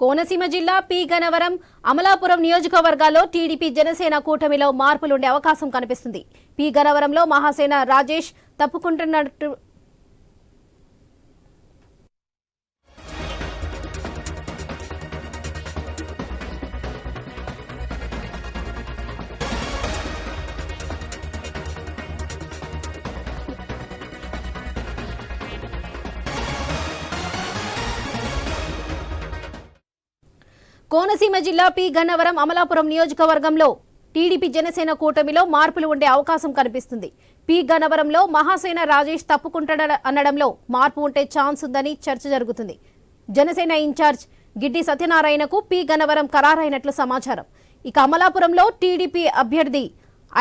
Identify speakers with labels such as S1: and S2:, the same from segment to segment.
S1: కోనసీమ జిల్లా పి గన్నవరం అమలాపురం నియోజకవర్గాల్లో టీడీపీ జనసేన కూటమిలో మార్పులుండే అవకాశం కనిపిస్తుంది. పి గన్నవరంలో మహాసేన రాజేష్ తప్పుకుంటున్నట్టు కోనసీమ జిల్లా పి గన్నవరం అమలాపురం నియోజకవర్గంలో టీడీపీ జనసేన కూటమిలో మార్పులు ఉండే అవకాశం కనిపిస్తుంది. పి గన్నవరంలో మహాసేన రాజేష్ తప్పుకుంటాడనడంలో మార్పు ఉంటే ఛాన్స్ ఉందని చర్చ జరుగుతుంది. జనసేన ఇన్ఛార్జ్ గిడ్డి సత్యనారాయణకు పి గన్నవరం ఖరారైనట్లు సమాచారం. ఇక అమలాపురంలో టీడీపీ అభ్యర్థి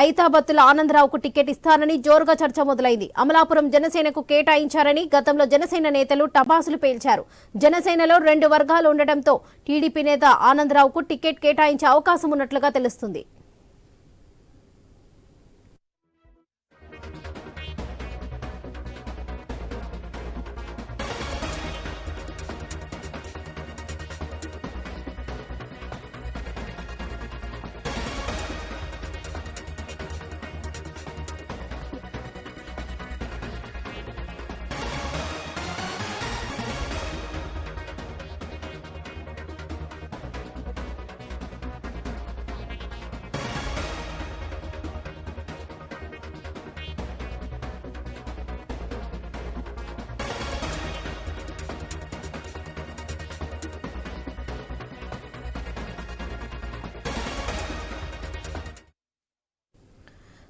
S1: ఐతాబత్తుల ఆనందరావుకు టికెట్ ఇస్తారని జోరుగా చర్చ మొదలైంది. అమలాపురం జనసేనకు కేటాయించారని గతంలో జనసేన నేతలు టపాసులు పేల్చారు. జనసేనలో 2 వర్గాలు ఉండటంతో టీడీపీ నేత ఆనందరావుకు టికెట్ కేటాయించే అవకాశం ఉన్నట్లుగా తెలుస్తుంది.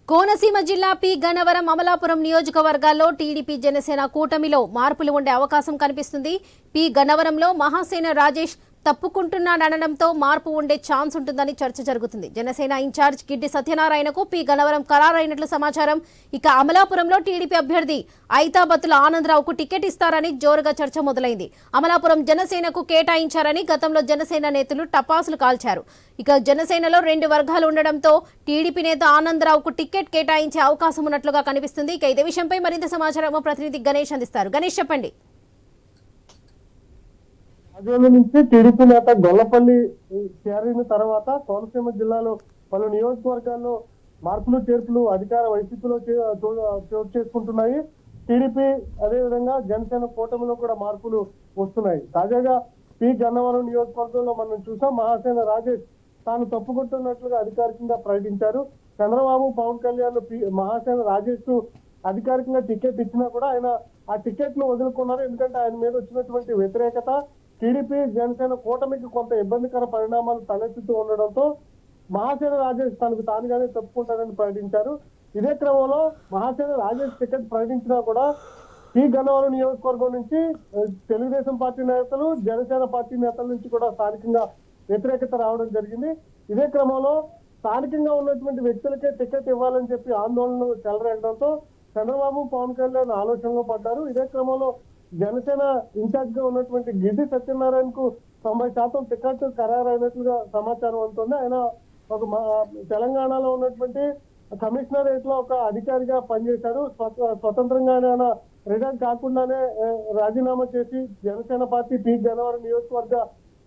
S1: కోనసీమ జిల్లా పి గన్నవరం అమలాపురం నియోజకవర్గాల్లో టీడీపీ జనసేన కూటమిలో మార్పులు ఉండే అవకాశం కనిపిస్తుంది. పి గన్నవరంలో మహాసేన రాజేష్ తప్పుకుంటున్నాడనడంతో మార్పు ఉండే ఛాన్స్ ఉంటుందని చర్చ జరుగుతుంది. జనసేన ఇన్ఛార్జ్ గిడ్డి సత్యనారాయణకు పి గన్నవరం ఖరారైనట్లు సమాచారం. ఇక అమలాపురంలో టీడీపీ అభ్యర్థి ఐతాబత్తుల ఆనందరావుకు టికెట్ ఇస్తారని జోరుగా చర్చ మొదలైంది. అమలాపురం జనసేనకు కేటాయించారని గతంలో జనసేన నేతలు టపాసులు కాల్చారు. ఇక జనసేనలో 2 వర్గాలు ఉండడంతో టీడీపీ నేత ఆనందరావుకు టికెట్ కేటాయించే అవకాశం ఉన్నట్లుగా కనిపిస్తుంది. ఇక ఇదే విషయంపై మరింత సమాచారం ప్రతినిధి గణేష్ అందిస్తారు. గణేష్, చెప్పండి.
S2: రాజోల నుంచి టీడీపీ నేత గొల్లపల్లి చేరిన తర్వాత కోనసీమ జిల్లాలో పలు నియోజకవర్గాల్లో మార్పులు చేర్పులు అధికార వైసీపీలో చోటు చేసుకుంటున్నాయి. టీడీపీ అదేవిధంగా జనసేన కూటమిలో కూడా మార్పులు వస్తున్నాయి. తాజాగా పి గన్నవరం నియోజకవర్గంలో మనం చూసాం. మహాసేన రాజేష్ తాను తప్పుకుంటున్నట్లుగా అధికారికంగా ప్రకటించారు. చంద్రబాబు, పవన్ కళ్యాణ్ మహాసేన రాజేష్ కు అధికారికంగా టికెట్ ఇచ్చినా కూడా ఆయన ఆ టికెట్ ను వదులుకున్నారు. ఎందుకంటే ఆయన మీద వచ్చినటువంటి వ్యతిరేకత టీడీపీ జనసేన కూటమికి కొంత ఇబ్బందికర పరిణామాలు తలెత్తుతూ ఉండడంతో మహాసేన రాజేష్ తనకు తానుగానే తప్పుకుంటారని ప్రకటించారు. ఇదే క్రమంలో మహాసేన రాజేష్ టికెట్ ప్రకటించినా కూడా పి గన్నవరం నియోజకవర్గం నుంచి తెలుగుదేశం పార్టీ నేతలు, జనసేన పార్టీ నేతల నుంచి కూడా స్థానికంగా వ్యతిరేకత రావడం జరిగింది. ఇదే క్రమంలో స్థానికంగా ఉన్నటువంటి వ్యక్తులకే టికెట్ ఇవ్వాలని చెప్పి ఆందోళనలు చెలరేగడంతో చంద్రబాబు, పవన్ కళ్యాణ్ ఆలోచనలో పడ్డారు. ఇదే క్రమంలో జనసేన ఇన్ఛార్జ్ గా ఉన్నటువంటి గిడ్డి సత్యనారాయణ కు 90% టికెట్ ఖరారైనట్లుగా సమాచారం అందుతుంది. ఆయన ఒక తెలంగాణలో ఉన్నటువంటి కమిషనరేట్ లో ఒక అధికారిగా పనిచేశారు. స్వతంత్రంగానే ఆయన రిటైర్ కాకుండానే రాజీనామా చేసి జనసేన పార్టీ పి గన్నవరం నియోజకవర్గ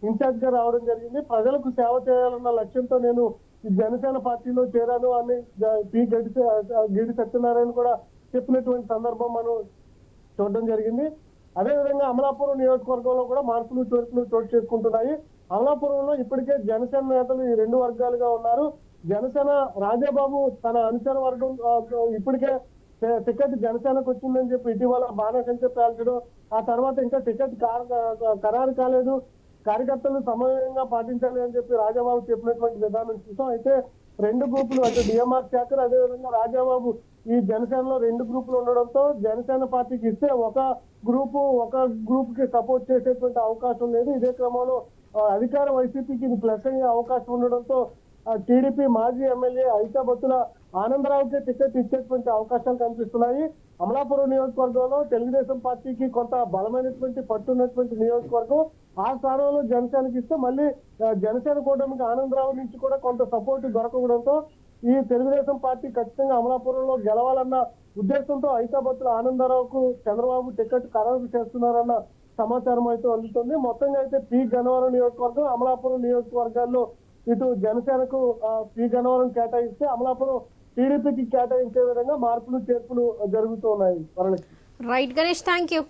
S2: ఇన్ఛార్జ్ గా రావడం జరిగింది. ప్రజలకు సేవ చేయాలన్న లక్ష్యంతో నేను ఈ జనసేన పార్టీలో చేరాను అని గిడ్డి సత్యనారాయణ కూడా చెప్పినటువంటి సందర్భం మనం చూడడం జరిగింది. అదేవిధంగా అమలాపురం నియోజకవర్గంలో కూడా మార్పులు చేర్పులు చోటు చేసుకుంటున్నాయి. అమలాపురంలో ఇప్పటికే జనసేన నేతలు ఈ 2 వర్గాలుగా ఉన్నారు. జనసేన రాజాబాబు తన అనుచర వర్గం ఇప్పటికే టికెట్ జనసేనకు వచ్చిందని చెప్పి ఇటీవల బాణసంచ పేల్చడం, ఆ తర్వాత ఇంకా టికెట్ ఖరారు కాలేదు, కార్యకర్తలు సమన్వయంగా పాటించాలి అని చెప్పి రాజాబాబు చెప్పినటువంటి విధానం చూసాం. అయితే 2 గ్రూపులు అంటే డిఎంఆర్ శాఖర్ అదేవిధంగా రాజాబాబు ఈ జనసేనలో 2 గ్రూపులు ఉండడంతో జనసేన పార్టీకి ఇస్తే ఒక గ్రూప్ కి సపోర్ట్ చేసేటువంటి అవకాశం లేదు. ఇదే క్రమంలో అధికార వైసీపీకి ఇది ప్లస్ అయ్యే అవకాశం ఉండడంతో టీడీపీ మాజీ ఎమ్మెల్యే ఐతాబత్తుల ఆనందరావుకి టికెట్ ఇచ్చేటువంటి అవకాశాలు కనిపిస్తున్నాయి. అమలాపురం నియోజకవర్గంలో తెలుగుదేశం పార్టీకి కొంత బలమైనటువంటి పట్టున్నటువంటి నియోజకవర్గం. ఆ స్థానంలో జనసేనకి ఇస్తే మళ్ళీ జనసేన కూటమికి ఆనందరావు నుంచి కూడా కొంత సపోర్ట్ దొరకడంతో ఈ తెలుగుదేశం పార్టీ ఖచ్చితంగా అమలాపురంలో గెలవాలన్న ఉద్దేశంతో ఐతాబత్తుల ఆనందరావుకు చంద్రబాబు టికెట్ ఖరారు చేస్తున్నారన్న సమాచారం అయితే అందుతుంది. మొత్తంగా అయితే పి గన్నవరం నియోజకవర్గం, అమలాపురం నియోజకవర్గాల్లో ఇటు జనసేనకు పి గన్నవరం కేటాయిస్తే అమలాపురం టీడీపీకి కేటాయించే విధంగా మార్పులు చేర్పులు జరుగుతున్నాయి.
S1: Right Ganesh, thank you.